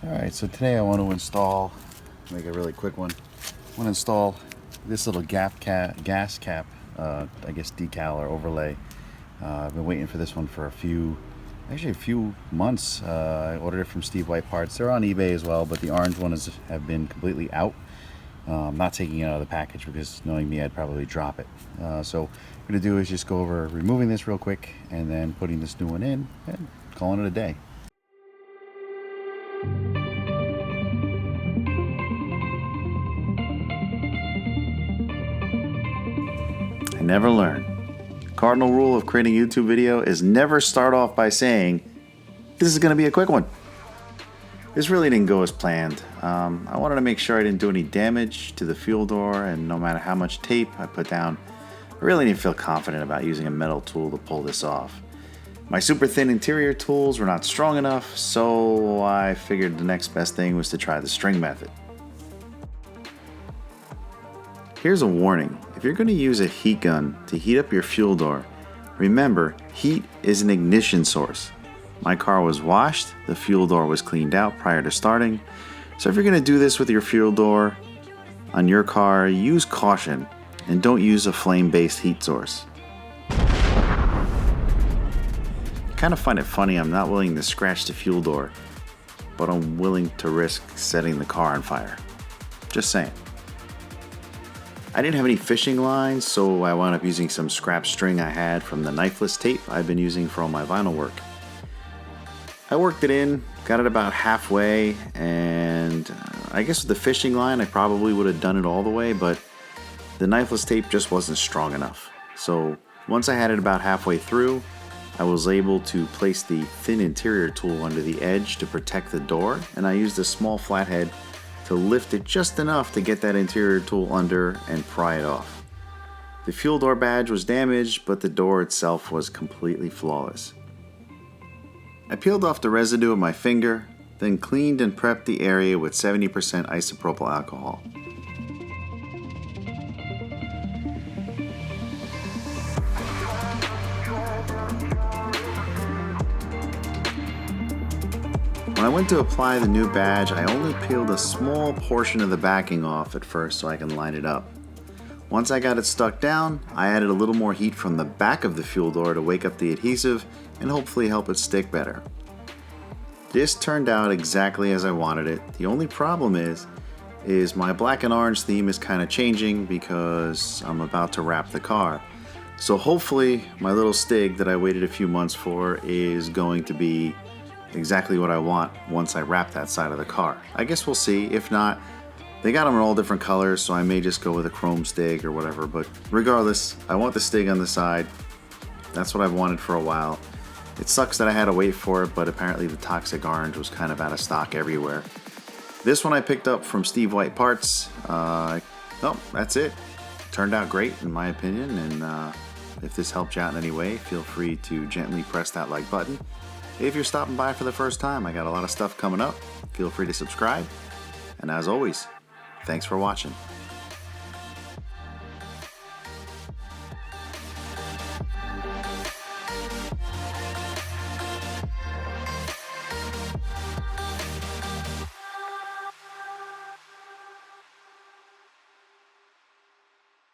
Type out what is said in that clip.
Alright, so today I want to install, make a really quick one. I want to install this little gas cap, I guess decal or overlay. I've been waiting for this one for a few months. I ordered it from Steve White Parts. They're on eBay as well, but the orange one have been completely out. I'm not taking it out of the package because knowing me, I'd probably drop it. So what I'm going to do is just go over removing this real quick and then putting this new one in and calling it a day. I never learn. Cardinal rule of creating a YouTube video is never start off by saying, this is going to be a quick one. This really didn't go as planned. I wanted to make sure I didn't do any damage to the fuel door, and no matter how much tape I put down, I really didn't feel confident about using a metal tool to pull this off. My super thin interior tools were not strong enough, so I figured the next best thing was to try the string method. Here's a warning. If you're going to use a heat gun to heat up your fuel door, remember, heat is an ignition source. My car was washed, the fuel door was cleaned out prior to starting, so if you're going to do this with your fuel door on your car, use caution and don't use a flame-based heat source. I kind of find it funny I'm not willing to scratch the fuel door, but I'm willing to risk setting the car on fire. Just saying. I didn't have any fishing lines, so I wound up using some scrap string I had from the knifeless tape I've been using for all my vinyl work. I worked it in, got it about halfway, and I guess with the fishing line I probably would have done it all the way, but the knifeless tape just wasn't strong enough. So once I had it about halfway through, I was able to place the thin interior tool under the edge to protect the door, and I used a small flathead to lift it just enough to get that interior tool under and pry it off. The fuel door badge was damaged, but the door itself was completely flawless. I peeled off the residue of my finger, then cleaned and prepped the area with 70% isopropyl alcohol. When I went to apply the new badge, I only peeled a small portion of the backing off at first so I can line it up. Once I got it stuck down, I added a little more heat from the back of the fuel door to wake up the adhesive and hopefully help it stick better. This turned out exactly as I wanted it. The only problem is my black and orange theme is kind of changing because I'm about to wrap the car. So hopefully my little Stig that I waited a few months for is going to be exactly what I want once I wrap that side of the car. I guess we'll see. If not, they got them in all different colors, so I may just go with a chrome Stig or whatever, but regardless, I want the Stig on the side. That's what I've wanted for a while. It sucks that I had to wait for it, but apparently the toxic orange was kind of out of stock everywhere. This one I picked up from Steve White Parts. That's it. Turned out great in my opinion, and if this helped you out in any way, feel free to gently press that like button. If you're stopping by for the first time, I got a lot of stuff coming up. Feel free to subscribe. And as always, thanks for watching.